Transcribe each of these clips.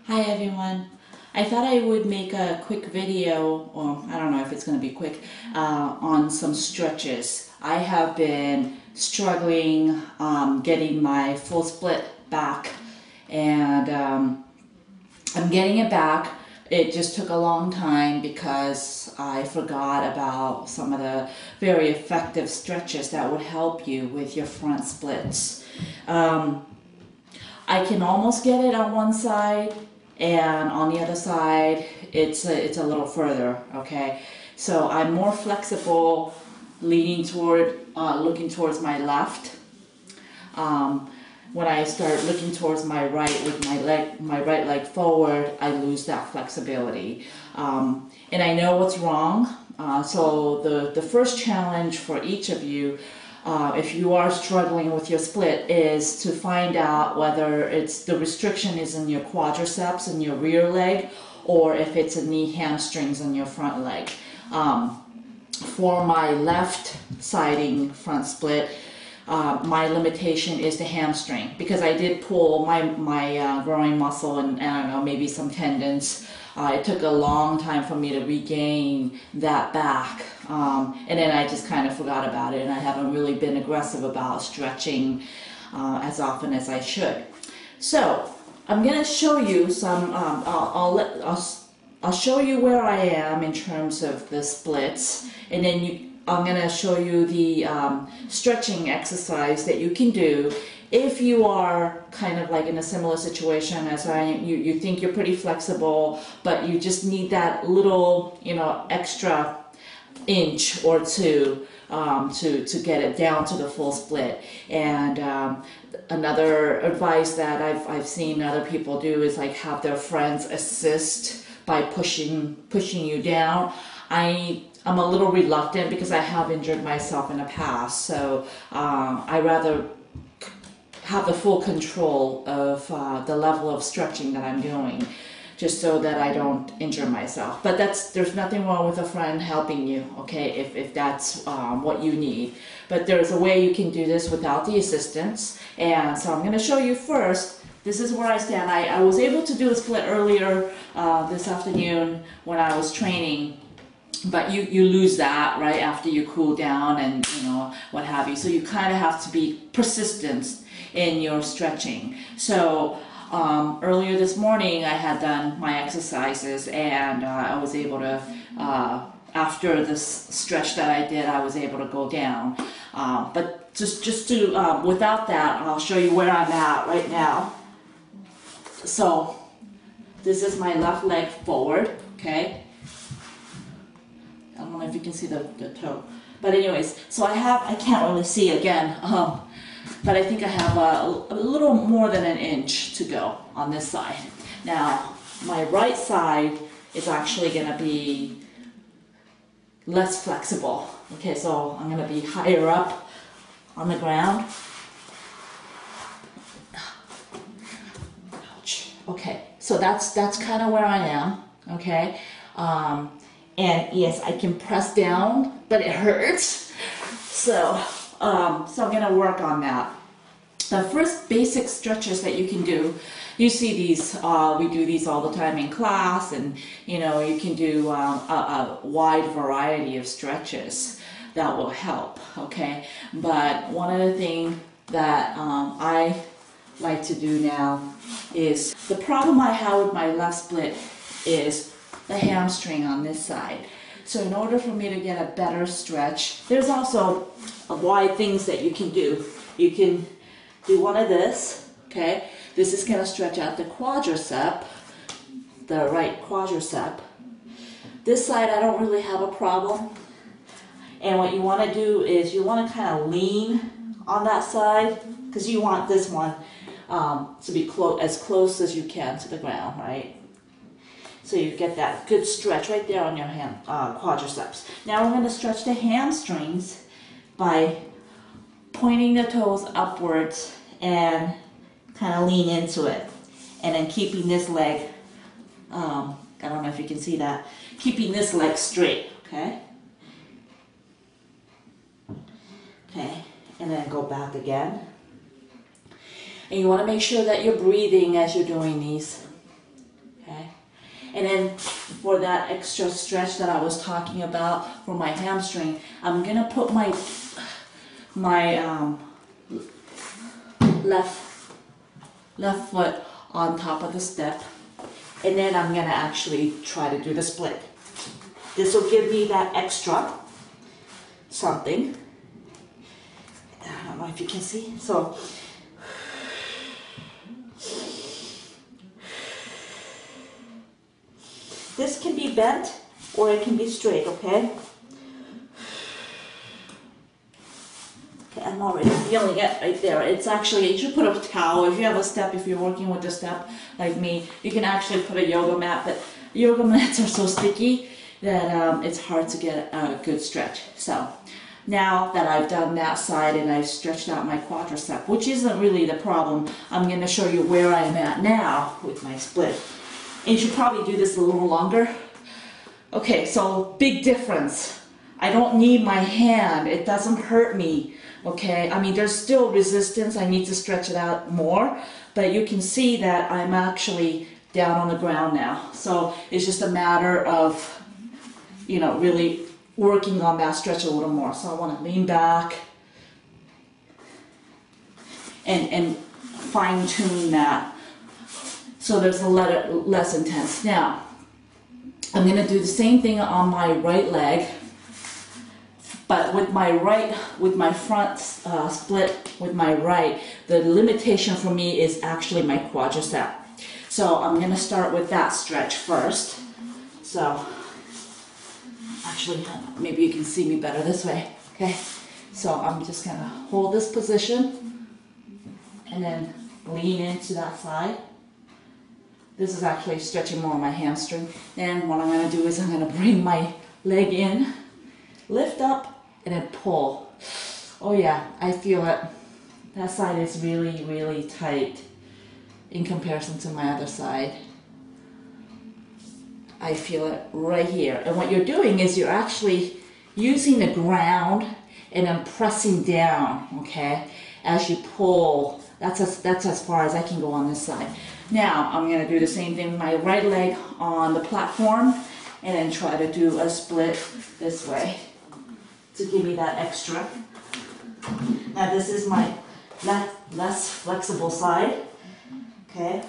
Hi everyone. I thought I would make a quick video, or I don't know if it's going to be quick, on some stretches. I have been struggling getting my full split back, and I'm getting it back. It just took a long time because I forgot about some of the very effective stretches that would help you with your front splits. I can almost get it on one side, and on the other side it's a little further, okay? So I'm more flexible leaning toward looking towards my left. When I start looking towards my right with my right leg forward, I lose that flexibility, and I know what's wrong. So the first challenge for each of you, if you are struggling with your split, is to find out whether it's the restriction is in your quadriceps in your rear leg, or if it's in the hamstrings in your front leg. For my left siding front split, my limitation is the hamstring, because I did pull my groin muscle and I don't know, maybe some tendons. It took a long time for me to regain that back, and then I just kind of forgot about it, and I haven't really been aggressive about stretching as often as I should. So I'm going to show you some. I'll show you where I am in terms of the splits, and then I'm going to show you the stretching exercise that you can do if you are kind of like in a similar situation as I am. You think you're pretty flexible, but you just need that little, extra inch or two to get it down to the full split. And another advice that I've seen other people do is like have their friends assist by pushing you down. I'm a little reluctant because I have injured myself in the past, so I rather have the full control of the level of stretching that I'm doing, just so that I don't injure myself. But there's nothing wrong with a friend helping you, okay, if that's what you need. But there's a way you can do this without the assistance, and so I'm going to show you first. This is where I stand. I was able to do a split earlier this afternoon when I was training, but you lose that right after you cool down and what have you. So you kind of have to be persistent in your stretching. So earlier this morning I had done my exercises, and I was able to, after this stretch that I did, I was able to go down. But just to, without that, I'll show you where I'm at right now. So this is my left leg forward, okay? I don't know if you can see the toe. But anyways, so I can't really see again, but I think I have a little more than an inch to go on this side. Now, my right side is actually going to be less flexible. Okay, so I'm going to be higher up on the ground. Ouch. Okay, so that's kind of where I am, okay? And yes, I can press down, but it hurts. So I'm going to work on that. The first basic stretches that you can do, you see these, we do these all the time in class, and you can do a wide variety of stretches that will help, okay? But one of the things that I like to do now is, the problem I have with my left split is the hamstring on this side. So in order for me to get a better stretch, there's also wide things that you can do. You can do one of this, okay? This is going to stretch out the quadricep, the right quadricep. This side I don't really have a problem. And what you want to do is you want to kind of lean on that side, because you want this one to be as close as you can to the ground, right? So you get that good stretch right there on your quadriceps. Now we're going to stretch the hamstrings by pointing the toes upwards and kind of lean into it. And then keeping this leg, I don't know if you can see that, keeping this leg straight, okay? Okay, and then go back again. And you want to make sure that you're breathing as you're doing these. And then for that extra stretch that I was talking about for my hamstring, I'm gonna put my left foot on top of the step, and then I'm gonna actually try to do the split. This will give me that extra something. I don't know if you can see. So this can be bent or it can be straight, okay? Okay, I'm already feeling it right there. It's actually, you should put a towel. If you have a step, if you're working with a step like me, you can actually put a yoga mat, but yoga mats are so sticky that it's hard to get a good stretch. So now that I've done that side and I've stretched out my quadricep, which isn't really the problem, I'm going to show you where I am at now with my split. And you should probably do this a little longer. Okay, so big difference. I don't need my hand. It doesn't hurt me. Okay, I mean, there's still resistance. I need to stretch it out more, but you can see that I'm actually down on the ground now. So it's just a matter of, you know, really working on that stretch a little more. So I want to lean back and fine tune that so there's a little less intense. Now, I'm going to do the same thing on my right leg, but with my front split with my right, the limitation for me is actually my quadricep. So I'm going to start with that stretch first. So actually, maybe you can see me better this way. Okay, so I'm just going to hold this position and then lean into that side. This is actually stretching more on my hamstring. Then what I'm going to do is I'm going to bring my leg in, lift up, and then pull. Oh yeah, I feel it. That side is really, really tight in comparison to my other side. I feel it right here. And what you're doing is you're actually using the ground and then pressing down, okay, as you pull. That's as far as I can go on this side. Now, I'm going to do the same thing with my right leg on the platform and then try to do a split this way to give me that extra. Now, this is my less flexible side, okay.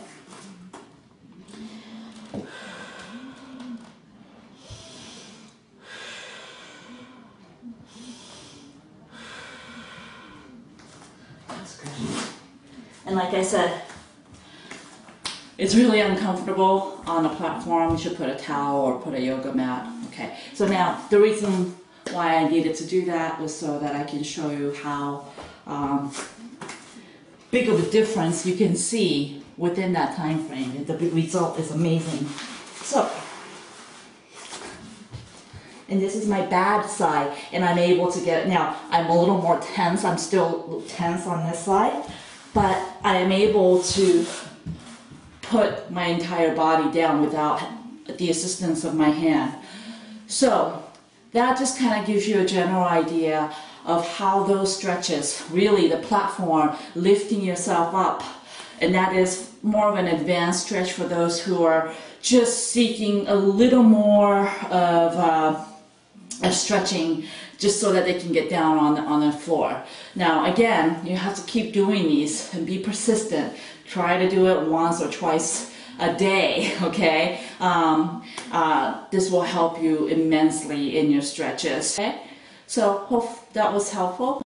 That's good. And like I said, it's really uncomfortable on the platform. You should put a towel or put a yoga mat. Okay, so now the reason why I needed to do that was so that I can show you how big of a difference you can see within that time frame. The result is amazing. So, and this is my bad side, and I'm able to get, now I'm a little more tense. I'm still tense on this side, but I am able to put my entire body down without the assistance of my hand. So that just kind of gives you a general idea of how those stretches, really the platform, lifting yourself up, and that is more of an advanced stretch for those who are just seeking a little more of stretching just so that they can get down on the floor. Now again, you have to keep doing these and be persistent. Try to do it once or twice a day, okay? This will help you immensely in your stretches. Okay? So hope that was helpful.